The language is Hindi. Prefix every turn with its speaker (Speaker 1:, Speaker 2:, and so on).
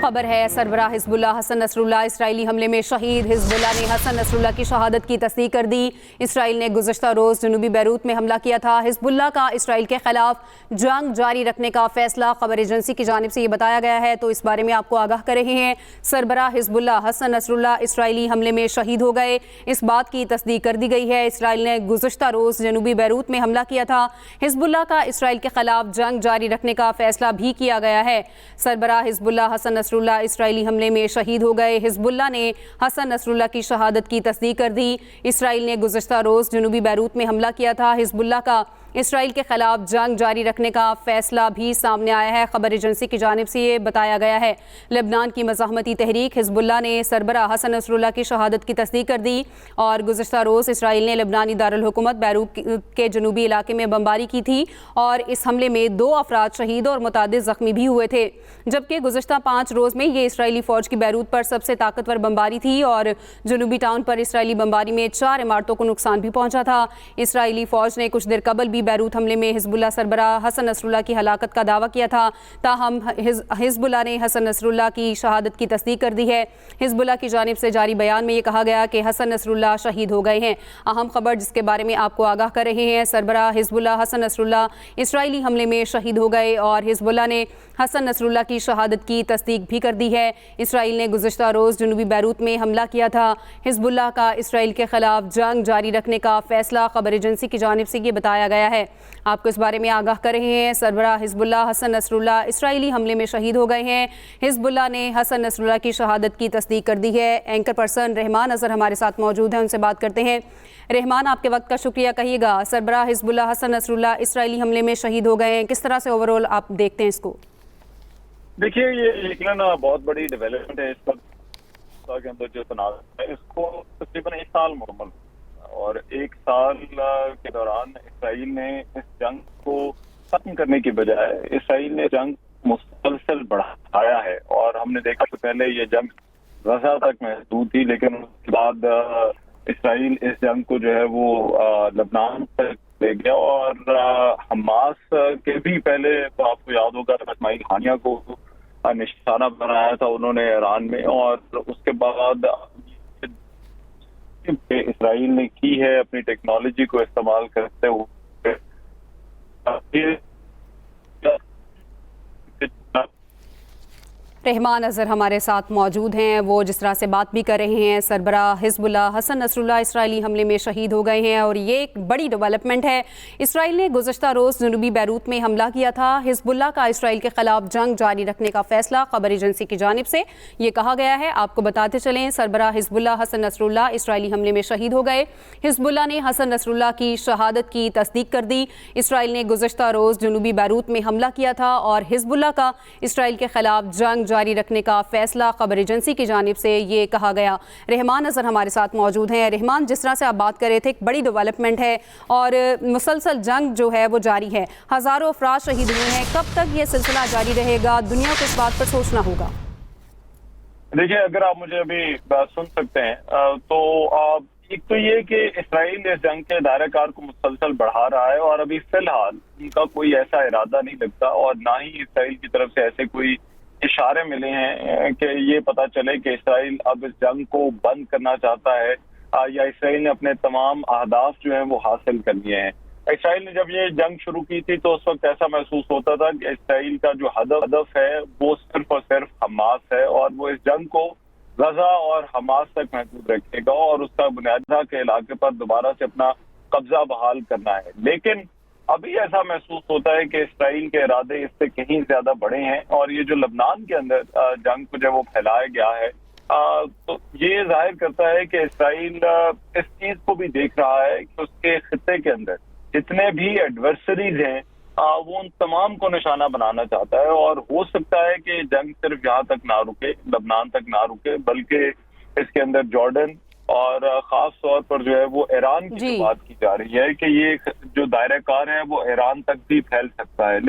Speaker 1: खबर है सरबराह हिजबुल्लाह हसन नसरुल्लाह इसराइली हमले में शहीद। हिजबुल्लाह ने हसन नसरुल्लाह की शहादत की तस्दीक कर दी। इसराइल ने गुज़श्ता रोज़ जनूबी बैरूत में हमला किया था। हिजबुल्लाह का इसराइल के खिलाफ जंग जारी रखने का फैसला खबर एजेंसी की जानिब से ये बताया गया है, तो इस बारे में आपको आगाह कर रहे हैं। सरबराह हिजबुल्लाह हसन नसरुल्लाह इसराइली हमले में शहीद हो गए, इस बात की तस्दीक कर दी गई है। इसराइल ने गुज़श्ता रोज़ जनूबी बैरूत में हमला किया था। हिजबुल्लाह का इसराइल के खिलाफ जंग जारी रखने का फैसला भी किया गया है। सरबराह हिजबुल्लाह हसन नसरुल्लाह इसराइली हमले में शहीद हो गए। हिजबुल्लाह ने हसन नसरुल्लाह की शहादत की तस्दीक कर दी। इसराइल ने गुज़श्ता रोज़ जनूबी बैरूत में हमला किया था। हिजबुल्लाह का इसराइल के खिलाफ जंग जारी रखने का फैसला भी सामने आया है। खबर एजेंसी की जानिब से ये बताया गया है। लेबनान की मज़ाहमती तहरीक हिजबुल्लाह ने सरबराह हसन नसरुल्लाह की शहादत की तस्दीक कर दी और गुज़श्ता रोज़ इसराइल ने लेबनानी दारुल हुकूमत बैरूत के जनूबी इलाके में बमबारी की थी और इस हमले में 2 अफराद शहीद और मुतादिद ज़ख्मी भी हुए थे। जबकि गुज़श्ता 5 रोज़ में ये इसराइली फ़ौज की बैरूत पर सबसे ताकतवर बमबारी थी और जनूबी टाउन पर इसराइली बमबारी में 4 इमारतों को नुकसान भी पहुँचा था। इसराइली फ़ौज ने कुछ देर कबल भी बैरूत हमले में हिजबुल्लाह सरबराह हसन नसरुल्लाह की हलाकत का दावा किया था। ताहम हिजबुल्लाह ने हसन नसरुल्लाह की शहादत की तस्दीक कर दी है। हिजबुल्लाह की जानिब से जारी बयान में ये कहा गया कि हसन नसरुल्लाह शहीद हो गए हैं। अहम खबर जिसके बारे में आपको आगाह कर रहे हैं, सरबराह हिजबुल्लाह हसन नसरुल्लाह इसराइली हमले में शहीद हो गए और हिजबुल्लाह ने हसन नसरुल्लाह की शहादत की तस्दीक भी कर दी है। इसराइल ने गुज़श्ता रोज़ जनूबी बैरूत में हमला किया था। हिजबुल्लाह का इसराइल के खिलाफ जंग जारी रखने का फैसला खबर एजेंसी की जानिब से ये बताया गया है। आपको इस बारे में आगाह कर रहे हैं। सरबराह हिजबुल्लाह हसन नसरुल्लाह इसराइली हमले में शहीद हो गए हैं। हिजबुल्लाह ने हसन नसरुल्लाह की शहादत की तस्दीक कर दी है। एंकर पर्सन रहमान अज़हर हमारे साथ मौजूद हैं, उनसे बात करते हैं। रहमान, आपके वक्त का शुक्रिया। कहिएगा, सरबराह हिजबुल्लाह हसन नसरुल्लाह इसराइली हमले में शहीद हो गए हैं, किस तरह से ओवरऑल आप देखते हैं इसको?
Speaker 2: देखिए, ये यकीनन बहुत बड़ी डेवलपमेंट है। इस वक्त के अंदर जो तनाव है इसको तकरीबन 1 साल मुकम्मल और 1 साल के दौरान इसराइल ने इस जंग को खत्म करने की बजाय इसराइल ने जंग मुसलसल बढ़ाया है। और हमने देखा कि पहले ये जंग गजा तक महदूद थी, लेकिन उसके बाद इसराइल इस जंग को जो है वो लेबनान तक ले गया और हमास के भी पहले, तो आपको याद होगा, इस्माइल हानिया को निशाना बनाया था उन्होंने ईरान में, और उसके बाद इसराइल ने की है अपनी टेक्नोलॉजी को इस्तेमाल करते हुए।
Speaker 1: रहमान अज़हर हमारे साथ मौजूद हैं, वो जिस तरह से बात भी कर रहे हैं। सरबराह हिजबुल्लाह हसन नसरुल्लाह इसराइली हमले में शहीद हो गए हैं और ये एक बड़ी डेवलपमेंट है। इसराइल ने गुज़श्ता रोज़ जनूबी बैरूत में हमला किया था। हिजबुल्लाह का इसराइल के खिलाफ जंग जारी रखने का फैसला खबर एजेंसी की जानिब से ये कहा गया है। आपको बताते चलें, सरबराह हिजबुल्लाह हसन नसरुल्लाह इसराइली हमले में शहीद हो गए। हिजबुल्लाह ने हसन नसरुल्लाह की शहादत की तस्दीक कर दी। इसराइल ने गुज़श्ता रोज़ जनूबी बैरूत में हमला किया था और हिजबुल्लाह का इसराइल के खिलाफ जंग जारी रखने का फैसला खबर एजेंसी की जानिब से ये कहा गया। रहमान अज़हर हमारे साथ मौजूद हैं। रहमान, जिस तरह से आप बात कर रहे थे, एक बड़ी डेवलपमेंट है और मुसलसल जंग जो है वो जारी है, हज़ारों अफराद शहीद हुए हैं। कब तक ये सिलसिला जारी रहेगा? दुनिया को इस बात पर सोचना होगा।
Speaker 2: देखिए, अगर आप मुझे अभी सुन सकते हैं तो एक तो ये कि इसराइल इस जंग के दायरेकार को मुसलसल बढ़ा रहा है और अभी फिलहाल उनका कोई ऐसा इरादा नहीं लगता और ना ही इसराइल की तरफ से ऐसे कोई इशारे मिले हैं कि ये पता चले कि इसराइल अब इस जंग को बंद करना चाहता है या इसराइल ने अपने तमाम अहदाफ जो हैं वो हासिल कर लिए हैं। इसराइल ने जब ये जंग शुरू की थी तो उस वक्त ऐसा महसूस होता था कि इसराइल का जो हदफ है वो सिर्फ और सिर्फ हमास है और वो इस जंग को गजा और हमास तक महदूद रखेगा और उसका बुनियादी के इलाके पर दोबारा से अपना कब्जा बहाल करना है। लेकिन अभी ऐसा महसूस होता है कि इसराइल के इरादे इससे कहीं ज्यादा बड़े हैं और ये जो लेबनान के अंदर जंग को जब वो फैलाया गया है तो ये जाहिर करता है कि इसराइल इस चीज को भी देख रहा है कि उसके खित्ते के अंदर जितने भी एडवर्सरीज हैं वो उन तमाम को निशाना बनाना चाहता है और हो सकता है कि जंग सिर्फ यहाँ तक ना रुके, लेबनान तक ना रुके, बल्कि इसके अंदर जॉर्डन और खास तौर पर जो है वो ईरान की बात की जा रही है कि ये जो दायरेकार है वो ईरान तक भी फैल सकता है।